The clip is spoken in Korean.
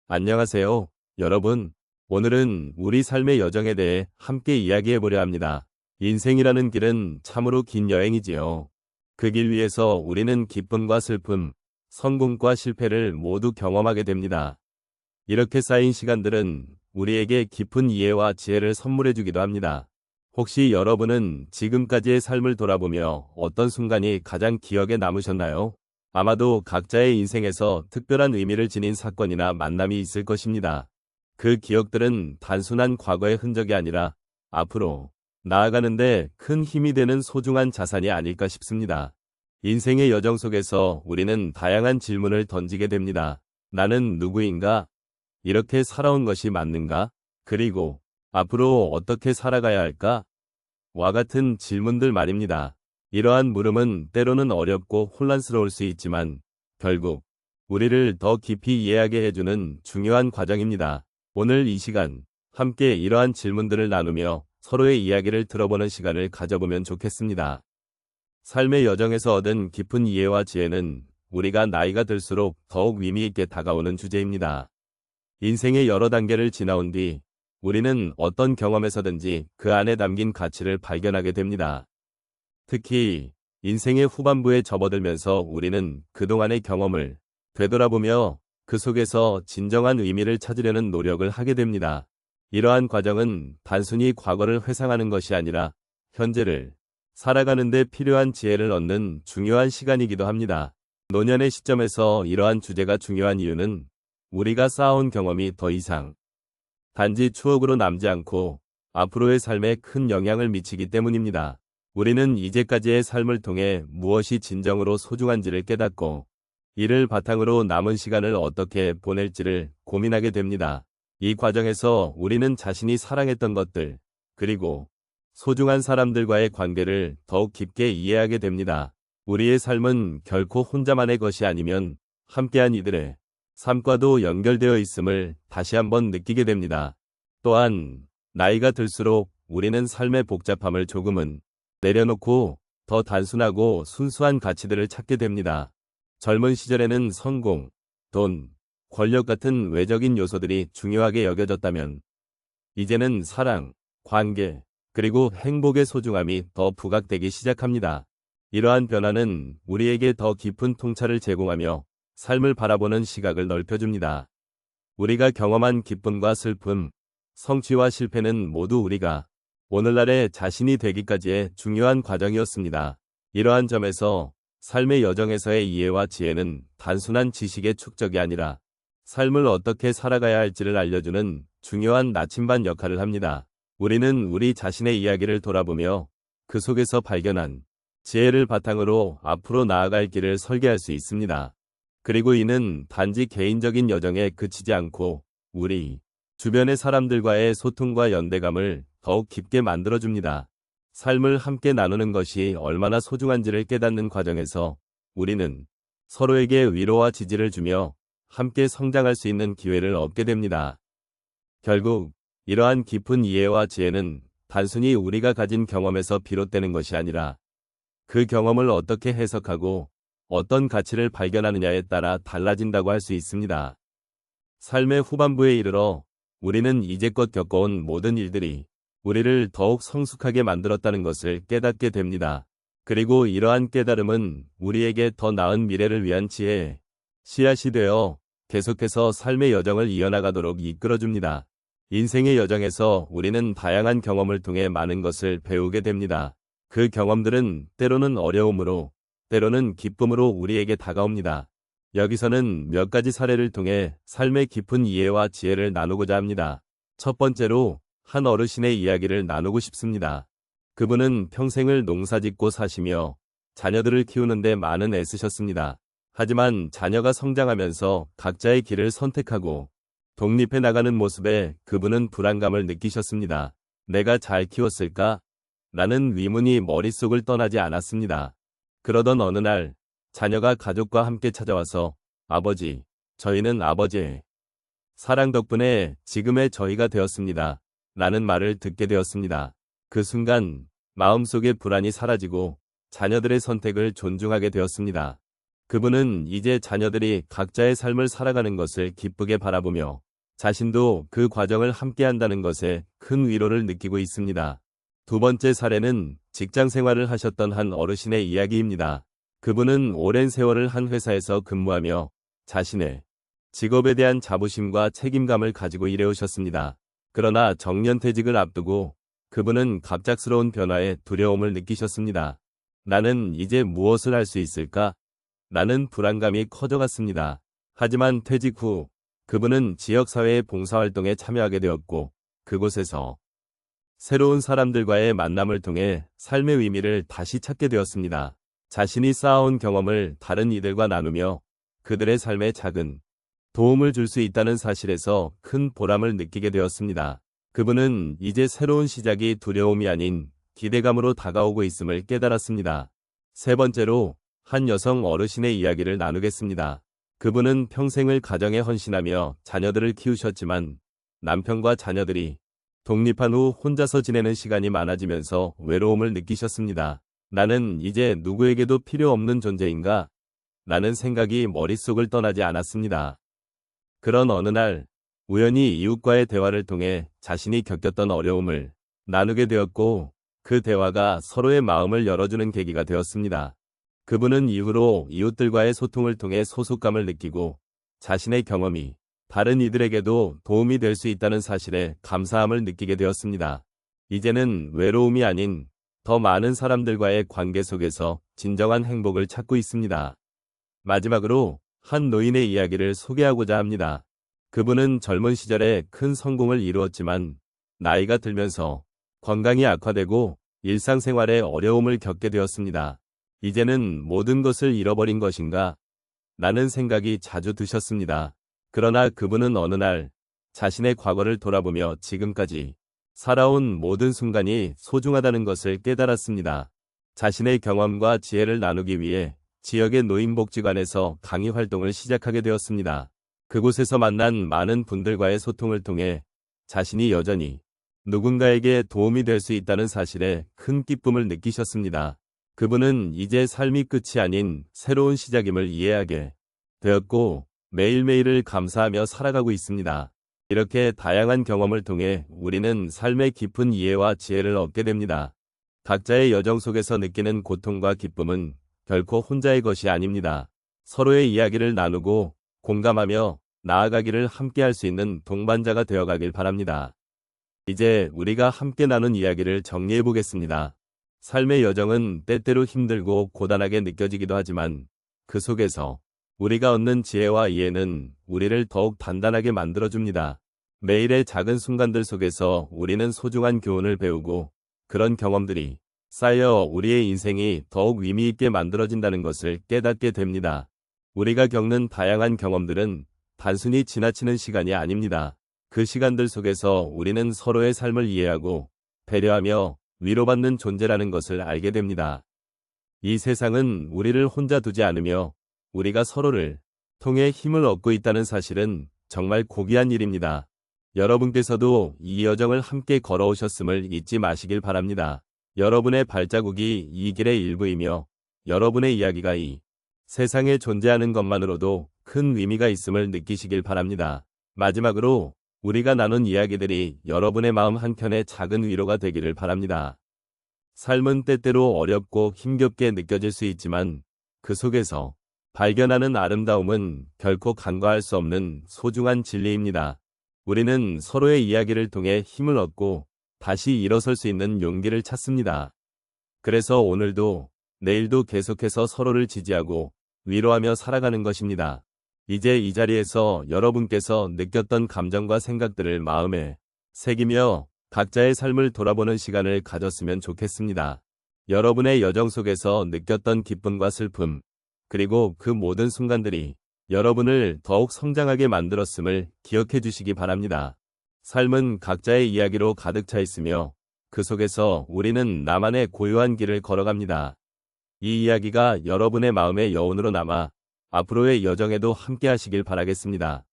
안녕하세요, 여러분. 오늘은 우리 삶의 여정에 대해 함께 이야기해 보려 합니다. 인생이라는 길은 참으로 긴 여행이지요. 그 길 위에서 우리는 기쁨과 슬픔, 성공과 실패를 모두 경험하게 됩니다. 이렇게 쌓인 시간들은 우리에게 깊은 이해와 지혜를 선물해 주기도 합니다. 혹시 여러분은 지금까지의 삶을 돌아보며 어떤 순간이 가장 기억에 남으셨나요? 아마도 각자의 인생에서 특별한 의미를 지닌 사건이나 만남이 있을 것입니다. 그 기억들은 단순한 과거의 흔적이 아니라 앞으로 나아가는데 큰 힘이 되는 소중한 자산이 아닐까 싶습니다. 인생의 여정 속에서 우리는 다양한 질문을 던지게 됩니다. 나는 누구인가? 이렇게 살아온 것이 맞는가? 그리고 앞으로 어떻게 살아가야 할까? 와 같은 질문들 말입니다. 이러한 물음은 때로는 어렵고 혼란스러울 수 있지만 결국 우리를 더 깊이 이해하게 해주는 중요한 과정입니다. 오늘 이 시간 함께 이러한 질문들을 나누며 서로의 이야기를 들어보는 시간을 가져보면 좋겠습니다. 삶의 여정에서 얻은 깊은 이해와 지혜는 우리가 나이가 들수록 더욱 의미 있게 다가오는 주제입니다. 인생의 여러 단계를 지나온 뒤 우리는 어떤 경험에서든지 그 안에 담긴 가치를 발견하게 됩니다. 특히 인생의 후반부에 접어들면서 우리는 그동안의 경험을 되돌아보며 그 속에서 진정한 의미를 찾으려는 노력을 하게 됩니다. 이러한 과정은 단순히 과거를 회상하는 것이 아니라 현재를 살아가는 데 필요한 지혜를 얻는 중요한 시간이기도 합니다. 노년의 시점에서 이러한 주제가 중요한 이유는 우리가 쌓아온 경험이 더 이상 단지 추억으로 남지 않고 앞으로의 삶에 큰 영향을 미치기 때문입니다. 우리는 이제까지의 삶을 통해 무엇이 진정으로 소중한지를 깨닫고 이를 바탕으로 남은 시간을 어떻게 보낼지를 고민하게 됩니다. 이 과정에서 우리는 자신이 사랑했던 것들, 그리고 소중한 사람들과의 관계를 더욱 깊게 이해하게 됩니다. 우리의 삶은 결코 혼자만의 것이 아니면 함께한 이들의 삶과도 연결되어 있음을 다시 한번 느끼게 됩니다. 또한 나이가 들수록 우리는 삶의 복잡함을 조금은 내려놓고 더 단순하고 순수한 가치들을 찾게 됩니다. 젊은 시절에는 성공, 돈, 권력 같은 외적인 요소들이 중요하게 여겨졌다면 이제는 사랑, 관계, 그리고 행복의 소중함이 더 부각되기 시작합니다. 이러한 변화는 우리에게 더 깊은 통찰을 제공하며 삶을 바라보는 시각을 넓혀줍니다. 우리가 경험한 기쁨과 슬픔, 성취와 실패는 모두 우리가 오늘날의 자신이 되기까지의 중요한 과정이었습니다. 이러한 점에서 삶의 여정에서의 이해와 지혜는 단순한 지식의 축적이 아니라 삶을 어떻게 살아가야 할지를 알려주는 중요한 나침반 역할을 합니다. 우리는 우리 자신의 이야기를 돌아보며 그 속에서 발견한 지혜를 바탕으로 앞으로 나아갈 길을 설계할 수 있습니다. 그리고 이는 단지 개인적인 여정에 그치지 않고 우리 주변의 사람들과의 소통과 연대감을 더욱 깊게 만들어줍니다. 삶을 함께 나누는 것이 얼마나 소중한지를 깨닫는 과정에서 우리는 서로에게 위로와 지지를 주며 함께 성장할 수 있는 기회를 얻게 됩니다. 결국 이러한 깊은 이해와 지혜는 단순히 우리가 가진 경험에서 비롯되는 것이 아니라 그 경험을 어떻게 해석하고 어떤 가치를 발견하느냐에 따라 달라진다고 할 수 있습니다. 삶의 후반부에 이르러 우리는 이제껏 겪어온 모든 일들이 우리를 더욱 성숙하게 만들었다는 것을 깨닫게 됩니다. 그리고 이러한 깨달음은 우리에게 더 나은 미래를 위한 지혜의 씨앗이 되어 계속해서 삶의 여정을 이어나가도록 이끌어줍니다. 인생의 여정에서 우리는 다양한 경험을 통해 많은 것을 배우게 됩니다. 그 경험들은 때로는 어려움으로, 때로는 기쁨으로 우리에게 다가옵니다. 여기서는 몇 가지 사례를 통해 삶의 깊은 이해와 지혜를 나누고자 합니다. 첫 번째로 한 어르신의 이야기를 나누고 싶습니다. 그분은 평생을 농사짓고 사시며 자녀들을 키우는데 많은 애쓰셨습니다. 하지만 자녀가 성장하면서 각자의 길을 선택하고 독립해 나가는 모습에 그분은 불안감을 느끼셨습니다. 내가 잘 키웠을까? 라는 의문이 머릿속을 떠나지 않았습니다. 그러던 어느 날 자녀가 가족과 함께 찾아와서 아버지, 저희는 아버지의 사랑 덕분에 지금의 저희가 되었습니다. 라는 말을 듣게 되었습니다. 그 순간 마음속의 불안이 사라지고 자녀들의 선택을 존중하게 되었습니다. 그분은 이제 자녀들이 각자의 삶을 살아가는 것을 기쁘게 바라보며 자신도 그 과정을 함께한다는 것에 큰 위로를 느끼고 있습니다. 두 번째 사례는 직장 생활을 하셨던 한 어르신의 이야기입니다. 그분은 오랜 세월을 한 회사에서 근무하며 자신의 직업에 대한 자부심과 책임감을 가지고 일해오셨습니다. 그러나 정년퇴직을 앞두고 그분은 갑작스러운 변화에 두려움을 느끼셨습니다. 나는 이제 무엇을 할 수 있을까? 라는 불안감이 커져갔습니다. 하지만 퇴직 후 그분은 지역사회의 봉사활동에 참여하게 되었고 그곳에서 새로운 사람들과의 만남을 통해 삶의 의미를 다시 찾게 되었습니다. 자신이 쌓아온 경험을 다른 이들과 나누며 그들의 삶에 작은 도움을 줄 수 있다는 사실에서 큰 보람을 느끼게 되었습니다. 그분은 이제 새로운 시작이 두려움이 아닌 기대감으로 다가오고 있음을 깨달았습니다. 세 번째로 한 여성 어르신의 이야기를 나누겠습니다. 그분은 평생을 가정에 헌신하며 자녀들을 키우셨지만 남편과 자녀들이 독립한 후 혼자서 지내는 시간이 많아지면서 외로움을 느끼셨습니다. 나는 이제 누구에게도 필요 없는 존재인가? 라는 생각이 머릿속을 떠나지 않았습니다. 그런 어느 날 우연히 이웃과의 대화를 통해 자신이 겪었던 어려움을 나누게 되었고 그 대화가 서로의 마음을 열어주는 계기가 되었습니다. 그분은 이후로 이웃들과의 소통을 통해 소속감을 느끼고 자신의 경험이 다른 이들에게도 도움이 될 수 있다는 사실에 감사함을 느끼게 되었습니다. 이제는 외로움이 아닌 더 많은 사람들과의 관계 속에서 진정한 행복을 찾고 있습니다. 마지막으로 한 노인의 이야기를 소개하고자 합니다. 그분은 젊은 시절에 큰 성공을 이루었지만 나이가 들면서 건강이 악화되고 일상생활에 어려움을 겪게 되었습니다. 이제는 모든 것을 잃어버린 것인가? 라는 생각이 자주 드셨습니다. 그러나 그분은 어느 날 자신의 과거를 돌아보며 지금까지 살아온 모든 순간이 소중하다는 것을 깨달았습니다. 자신의 경험과 지혜를 나누기 위해 지역의 노인복지관에서 강의 활동을 시작하게 되었습니다. 그곳에서 만난 많은 분들과의 소통을 통해 자신이 여전히 누군가에게 도움이 될 수 있다는 사실에 큰 기쁨을 느끼셨습니다. 그분은 이제 삶이 끝이 아닌 새로운 시작임을 이해하게 되었고 매일매일을 감사하며 살아가고 있습니다. 이렇게 다양한 경험을 통해 우리는 삶의 깊은 이해와 지혜를 얻게 됩니다. 각자의 여정 속에서 느끼는 고통과 기쁨은 결코 혼자의 것이 아닙니다. 서로의 이야기를 나누고 공감하며 나아가기를 함께 할 수 있는 동반자가 되어가길 바랍니다. 이제 우리가 함께 나눈 이야기를 정리해 보겠습니다. 삶의 여정은 때때로 힘들고 고단하게 느껴지기도 하지만 그 속에서 우리가 얻는 지혜와 이해는 우리를 더욱 단단하게 만들어줍니다. 매일의 작은 순간들 속에서 우리는 소중한 교훈을 배우고 그런 경험들이 쌓여 우리의 인생이 더욱 의미 있게 만들어진다는 것을 깨닫게 됩니다. 우리가 겪는 다양한 경험들은 단순히 지나치는 시간이 아닙니다. 그 시간들 속에서 우리는 서로의 삶을 이해하고 배려하며 위로받는 존재라는 것을 알게 됩니다. 이 세상은 우리를 혼자 두지 않으며 우리가 서로를 통해 힘을 얻고 있다는 사실은 정말 고귀한 일입니다. 여러분께서도 이 여정을 함께 걸어오셨음을 잊지 마시길 바랍니다. 여러분의 발자국이 이 길의 일부이며 여러분의 이야기가 이 세상에 존재하는 것만으로도 큰 의미가 있음을 느끼시길 바랍니다. 마지막으로 우리가 나눈 이야기들이 여러분의 마음 한켠에 작은 위로가 되기를 바랍니다. 삶은 때때로 어렵고 힘겹게 느껴질 수 있지만 그 속에서 발견하는 아름다움은 결코 간과할 수 없는 소중한 진리입니다. 우리는 서로의 이야기를 통해 힘을 얻고 다시 일어설 수 있는 용기를 찾습니다. 그래서 오늘도 내일도 계속해서 서로를 지지하고 위로하며 살아가는 것입니다. 이제 이 자리에서 여러분께서 느꼈던 감정과 생각들을 마음에 새기며 각자의 삶을 돌아보는 시간을 가졌으면 좋겠습니다. 여러분의 여정 속에서 느꼈던 기쁨과 슬픔, 그리고 그 모든 순간들이 여러분을 더욱 성장하게 만들었음을 기억해 주시기 바랍니다. 삶은 각자의 이야기로 가득 차 있으며 그 속에서 우리는 나만의 고요한 길을 걸어갑니다. 이 이야기가 여러분의 마음의 여운으로 남아 앞으로의 여정에도 함께 하시길 바라겠습니다.